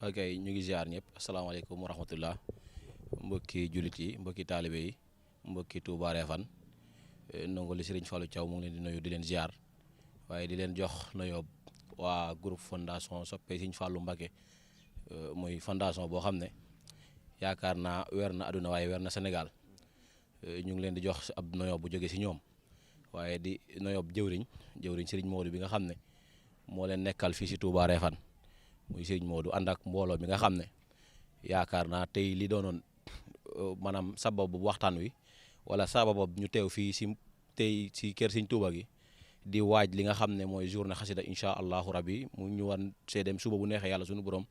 ok ñu ngi ziar ñëpp asalaamaaleykum wa rahmatullah mbokki jullit yi mbokki taalibe yi mbokki Touba Refane ndongo li Serigne Fallou Thiaw mu ngi leen di nuyu di leen ziar waaye di leen jox nuyoo waa groupe fondation soppe Serigne Fallou Mbacké muy fondation boo xam ne yaakaar naa weer na àdduna waaye weer na Sénégal ñu ngi leen di jox ab nuyoo bu jóge si ñoom waaye di nuyoo jëwriñ Serigne Modou bi nga xam ne moo leen nekkal fii si Touba Refane muy Serigne Modou ànd ak mbooloo mi nga xam ne yaakaar naa tey li doonoon maanaam sababu waxtaan wi wala sababu ñu teew fii si tey si kër Serigne Touba gi di waaj li nga xam ne mooy journée xasida incha allahu rabbi mu ñu wan see dem suba bu neexee yàlla suñu borom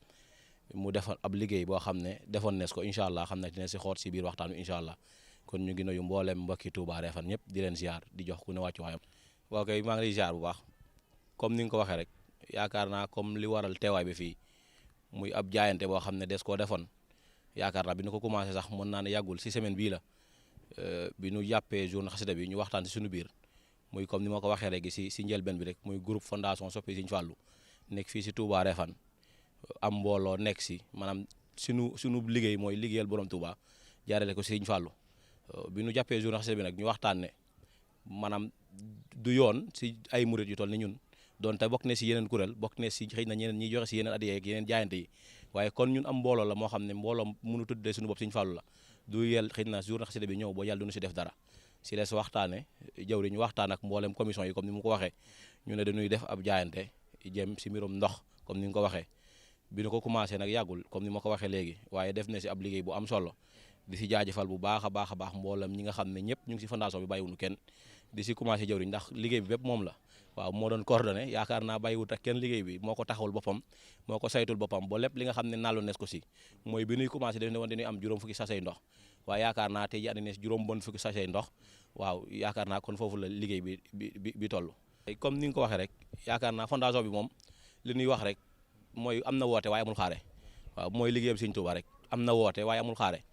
mu defal ab liggéey boo xam ne defoon nees ko incha allah xam ne dina si xoot si biir waxtaan wi incha allah kon ñu ngi nuyu mboolem mbokki Touba Refane ñëpp di leen ziar di jox ku ne wàccu waayam. waaw kay maa ngi lay ziar bu baax comme ni nga ko waxee rek yaakaar naa comme li waral teewaay bi fii muy ab jaayante boo xam ne des koo defoon yaakaar naa bi ñu ko commencé sax mën naa ne yàggul si semaine bii la bi ñu jàppee journée xasida bi ñu waxtaan si suñu biir muy comme ni ma ko waxee rek si njëlbeen bi rek muy groupe fondation soppe Serigne Fallou nekk fii si Touba Refane am mbooloo nekk si maanaam sunu liggéey mooy liggéeyal borom Touba jaarale ko Serigne Fallou bi ñu jàppee journée xasida bi nag ñu waxtaan ne maanaam du yoon si ay murit yu toll ni ñun donte bokk ne si yeneen kuréel bokk ne si xëy na ñeneen ñiy joxe si yeneen adiya ak yeneen jaayante yi waaye kon ñun am mbooloo la moo xam ne mbooloo mënu tuddee suñu bopp Serigne Fallou la du yel xëy na journée xasida bi ñëw boo yàlla duñu si def dara si les waxtaane jawri ñu waxtaan ak mboolem commission yi comme ni mu ko waxee ñu ne dañuy def ab jaayante jëm si mbirum ndox comme ni nga ko waxee bi ñu ko commencé nag yàggul comme ni ma ko waxee léegi waaye def na si ab liggéey bu am solo di si jaajëfal bu baax a baax mboolem ñi nga xam ne ñëpp ñu ngi si fondation bi bàyyiwuñu kenn di si commencé jawriñ ndax liggéey bi bépp moom la waaw moo doon coordonné yaakaar naa bàyyiwut ak kenn liggéey bi moo ko taxawul boppam moo ko saytul boppam ba lépp li nga xam ne naalu nes ko si mooy bi ñuy commencé dañu ne woon dañuy am juróom fukki sachet ndox waaye yaakaar naa tey ji andi nees juróom bon fukki sachet ndox waaw yaakaar naa kon foofu la liggéey bi toll comme ni nga ko waxee rek yaakaar naa fondation bi moom li ñuy wax rek mooy am na woote waaye amul xaare waaw mooy liggéeyam Serigne Touba rek am na woote waaye amul xaare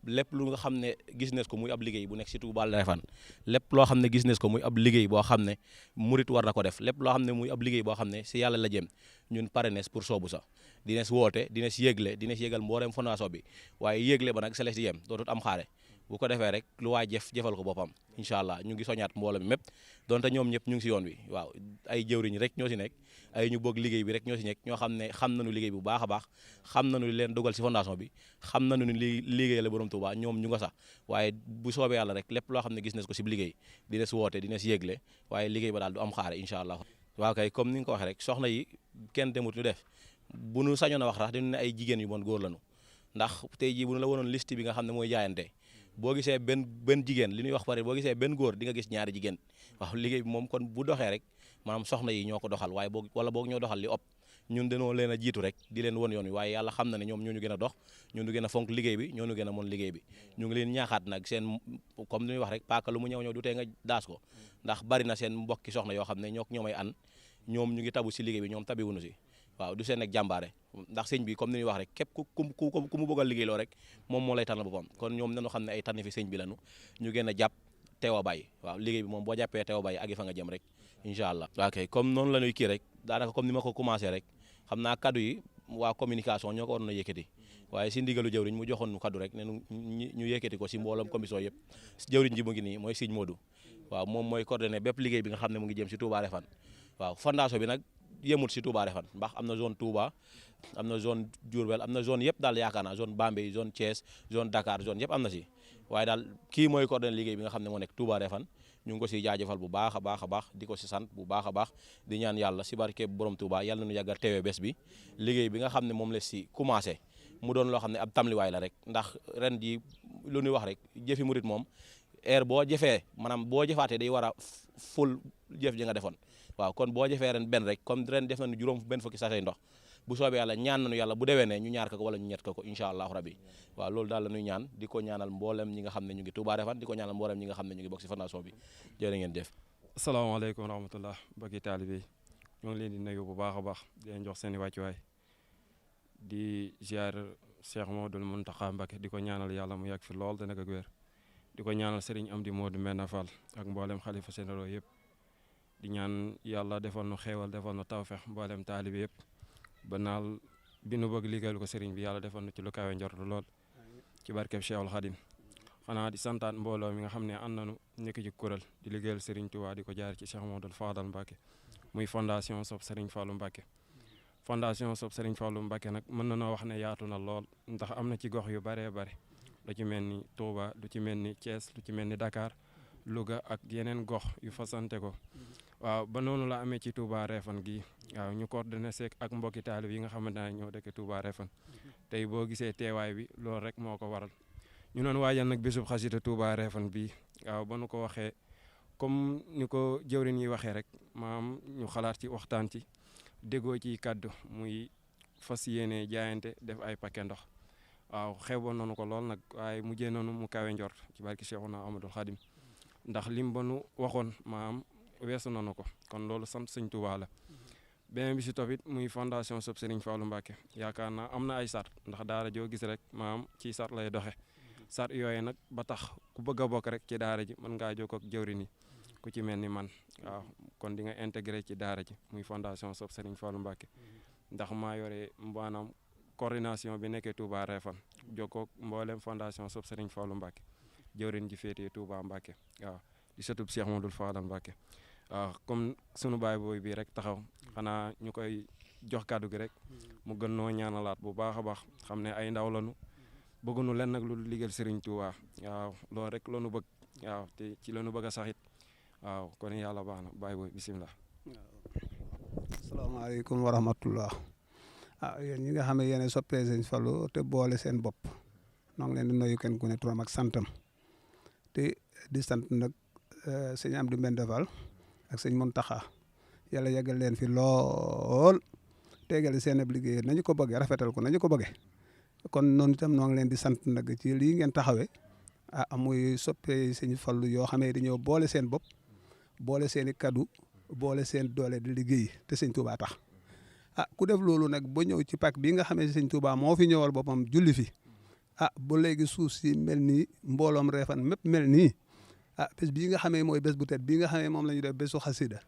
lépp lu nga xam ne gis nees ko muy ab liggéey bu nekk si Touba Refane lépp loo xam ne gis nees ko muy ab liggéey boo xam ne murit war na ko def lépp loo xam ne muy ab liggéey boo xam ne si yàlla la jëm ñun pare nees pour soobu sax dinees woote dinees yégle dinees yégal mbooleem fondation bi waaye yégle ba nag seles di yem dootut am xaare bu ko defee rek lu waay jëfal ko boppam incha allah ñu ngi soñaat mbooloo mi mépp donte ñoom ñëpp ñu ngi si yoon wi waaw ay jëwriñ rek ñoo si nekk ay ñu bëgg liggéey bi rek ñoo si nekk ñoo xam ne xam nañu liggéey bi bu baax a baax xam nañu leen dogal si fondation bi xam nañu ni liggéey la borom Touba ñoom ñu nga sax waaye bu soobee yàlla rek lépp loo xam ne gis na ko si liggéey dina si woote dina si yégle waaye liggéey ba daal du am xaare incha allah waaw kay comme ni nga ko waxee rek soxna yi kenn demut ñu def bu nu sañoon a wax tax dañu ne ay jigéen yu bon góor lañu ndax tey jii bu nu la wonoon liste bi nga xam ne mooy jaayante boo gisee benn jigéen li ñuy wax pare boo gisee benn góor di nga gis ñaari jigéen waaw liggéey bi moom kon bu doxee rek maanaam soxna yi ñoo ko doxal waaye boog wala boog ñoo doxal li ëpp ñun dañoo leen a jiitu rek di leen won yoon wi waaye yàlla xam na ne ñoom ñoo ñu gën a dox ñoo ñu gën a fonk liggéey bi ñoo ñu gën a mën liggéey bi ñu ngi leen ñaaxaat nag seen comme li ñuy wax rek paaka lu mu ñëw du tee nga daas ko ndax bari na seen mbokki soxna yoo xam ne ñoomay an ñoom ñu ngi tabu si liggéey bi ñoom tabiwuñu si waaw du seen ak jàmbaare ndax sëñ bi comme ni ñuy wax rek képp ku mu bëggal liggéey loo rek moom moo lay tànnal boppam kon ñoom nañu xam ne ay tànn fi sëñ bi lañu ñu gën a jàpp teew a bàyyi waaw liggéey bi moom boo jàppee teew a bàyyi agi fa nga jëm rek incha allah ok comme noonu la ñuy kii rek daanaka comme ni ma ko commencé rek xam naa kaddu yi waa communication ñoo ko waroon a yëkkati waaye si ndigalu jëwriñ mu joxoon nu kaddu rek ne ñu yëkkati ko si mbooloom commission yëpp jëwriñ ji mu ngi nii mooy Serigne Modou waaw moom mooy coordonné bépp liggéey bi nga xam ne mu ngi jëm si Touba Refane waaw fondation bi nag yemut si Touba Refane ndax am na zone Touba am na zone Diourbel am na zone yëpp daal yaakaar naa zone Bambey zone Thiès zone Dakar zone yëpp am na si waaye daal kii mooy coordonné liggéey bi nga xam ne moo nekk Touba Refane ñu ngi ko si jaajëfal bu baax a baax di ko si sant bu baax a baax di ñaan yàlla si barke borom Touba yàlla nañu yàggal teewee bés bi liggéey bi nga xam ne moom la si commencé mu doon loo xam ne ab tamliwaay la rek ndax ren ji lu ñuy wax rek jëfi murit moom heure boo jëfee maanaam boo jëfaatee day war a ful jëf ji nga defoon waaw kon boo jëfee ren benn rek comme ren def nañu juróom benn fukki sachet ndox bu soobee yàlla ñaan nañu yàlla bu déwénee ñu ñaar ko wala ñu ñett ko incha allahu rabbi waaw loolu daal la ñuy ñaan di ko ñaanal mboolem ñi nga xam ne ñu ngi Touba Refane di ko ñaanal mboolem ñi nga xam ne ñu ngi bokk si fondation bi jërë ngeen jëf asalaamaaleykum wa rahmatullah mbokki taalibe yi ñoo ngi leen di nuyu bu baax a baax di leen jox seen i wàccuwaay di ziar Cheikh Mouhamadoul Mountakha Mbacké di ko ñaanal yàlla mu yàgg fi lool te nekk ak wér di ko ñaanal Serigne Amdi Modou Mbène Fall ak mboolem xalifa généraux yëpp di ñaan yàlla defal nu xeewal defal nu tawfeex mboolem taalibe yëpp ba naal bi nu bëgg liggéeyal ko sëriñ bi yàlla defal na ci lu kawe njort lool ci barkeb Cheikhul Khadim xanaa di santaat mbooloo mi nga xam ne ànd nañu nekk ci kuréel di liggéeyal sëriñ Touba di ko jaar ci Cheikh Mamadou Fadal Mbacke muy fondation Sopp Serigne Fallou Mbacke fondation Sopp Serigne Fallou Mbacke nag mën na noo wax ne yaatu na lool ndax am na ci gox yu baree bare lu ci mel ni Touba lu ci mel ni Thiès lu ci mel ni Dakar Louga ak yeneen gox yu fasante ko waaw ba noonu la amee ci Touba Refane gi waaw ñu coordonné seek ak mbokki taalib yi nga xamante ne ñoo dëkk Touba Refane tey boo gisee teewaay bi loolu rek moo ko waral ñu doon waajal nag bésub xasida Touba Refane bii waaw ba nu ko waxee comme ni ko jëwrin yi waxee rek maam ñu xalaat ci waxtaan ci déggoo ci kàddu muy fas yéene jaayante def ay paquet ndox waaw xeeboon nañu ko lool nag waaye mujjee nañu mu kawe njort ci barki Cheikhuna Ahmadul Khadim ndax lim ba nu waxoon maam weesu nañu ko kon loolu sant sëñ Touba la beneen bi si toppit muy fondation Sopp Serigne Fallou Mbacke yaakaar naa am na ay sart ndax daara joo gis rek maam ci sart lay doxe sart yooyu nag ba tax ku bëgg a bokk rek ci daara ji mën ngaa jokkoo ak jëwrin yi ku ci mel ni man waaw kon di nga intégré ci daara ji muy fondation Sopp Serigne Fallou Mbacke ndax maa yore maanaam coordination bi nekkee Touba Refane jokkoo mboolem fondation Sopp Serigne Fallou Mbacke jëwrin ji féetee Touba Mbacke waaw di sëtub Cheikh Mamadou Fadal Mbacke waaw comme sunu baay booy bii rek taxaw xanaa ñu koy jox kàddu gi rek mu gën noo ñaanalaat bu baax a baax xam ne ay ndaw lañu bëgguñu leen nag lu liggéeyal Serigne Touba waaw loolu rek la ñu bëgg waaw te ci la ñu bëgg a saxit waaw kon yàlla baax na baay booy bisimilah. asalaamaaleykum wa rahmatullah yéen ñi nga xam ne yéen soppee sëñ Fallou te boole seen bopp noo ngi leen di nuyu kenn ku ne turam ak santam te di sant nag sëñ Amdi Mbende Fall ak sëñ Mountakha yàlla yàggal leen fi lool tegal seen ab liggéey nañu ko bëggee rafetal ko nañu ko bëggee kon noonu itam noo ngi leen di sant nag ci lii ngeen taxawee muy soppee sëñ Fallou yoo xam ne dañoo boole seen bopp boole seen i kaddu boole seen doole di liggéey te sëñ Touba tax ku def loolu nag ba ñëw ci pak bii nga xam ne sëñ Touba moo fi ñëwal boppam julli fi ba léegi suuf si mel nii mbooloom Refane mépp mel nii bés bii nga xamee mooy bés bu tedd bii nga xamee moom la ñu def bésu xasida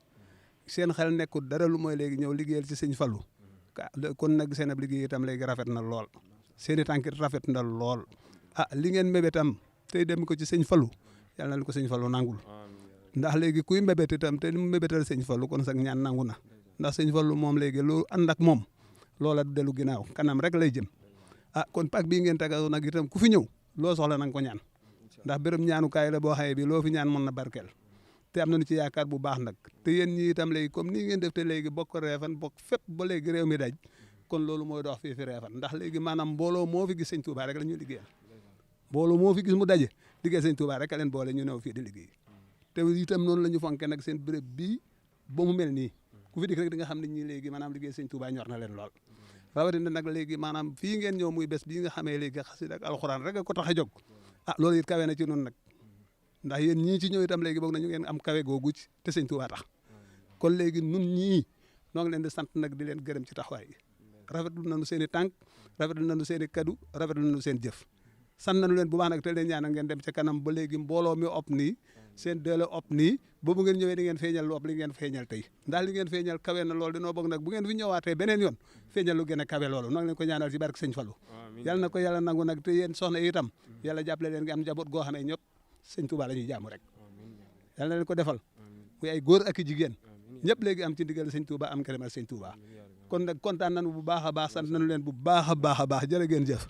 seen xel nekkul dara lu mooy léegi ñëw liggéeyal ci sëñ Fallou kon nag seen ab liggéey itam léegi rafet na lool seen i tànkit rafet na lool li ngeen mébétam tey dem ko ci sëñ Fallou yàlla na ko sëñ Fallou nangul ndax léegi kuy mébét itam te mu mébétal sëñ Fallou kon sax ñaan nangu na ndax sëñ Fallou moom léegi lu ànd ak moom loola du dellu ginnaaw kanam rek lay jëm kon pak bii ngeen tagaw nag itam ku fi ñëw loo soxla na nga ko ñaan ndax béréb ñaanukaay la boo xamee bi loo fi ñaan mën na barkeel te am nañu ci yaakaar bu baax nag te yéen ñi itam léegi comme nii ngeen def te léegi bokk Refane bokk fépp ba léegi réew mi daj kon loolu mooy dox fii fi Refane ndax léegi maanaam mbooloo moo fi gis sëñ Touba rek la ñuy liggéeyal mbooloo moo fi gis mu daje liggéey sëñ Touba rek a leen boole ñu ñëw fii di liggéey te itam noonu la ñu fonke nag seen béréb bii ba mu mel nii ku fi dikk rek di nga xam ne ñii léegi maanaam liggéey sëñ Touba ñor na leen lool rawatina nag léegi maanaam fii ngeen ñëw muy bés bii nga xamee léegi xasida ak alxuraan rek a ko tax a jóg loolu it kawe na ci noonu nag ndax yéen ñii ci ñëw itam léegi boog nañu ngeen am kawe googu ci te sëñ Touba tax kon léegi nun ñii noo ngi leen di sant nag di leen gërëm ci taxawaay gi rafetlu nañu seen i tànk rafetlu nañu seen i kaddu rafetlu nañu seen jëf sant nañu leen bu baax nag te leen ñaanal ngeen dem ca kanam ba léegi mbooloo mi op nii seen doole op nii boobu ngeen ñëwee di ngeen feeñal lu op li ngeen feeñal tey ndax li ngeen feeñal kawe na loolu dinoo bëgg nag bu ngeen fi ñëwaatee beneen yoon feeñal lu gën a kawe loolu noo ngi leen ko ñaanal ci barke sëñ Fallou yàlla na ko yàlla nangu nag te yéen soxna itam yàlla jàppale leen ngi am njaboot goo xam ne ñëpp sëñ Touba la ñuy jaamu rek yàlla na leen ko defal muy ay góor ak i jigéen ñëpp léegi am ci ndigal sëñ Touba am ngërëmal sëñ Touba kon nag kontaan nañu bu baax a baax sant nañu leen bu baax a baax a baax jërë ngeen jëf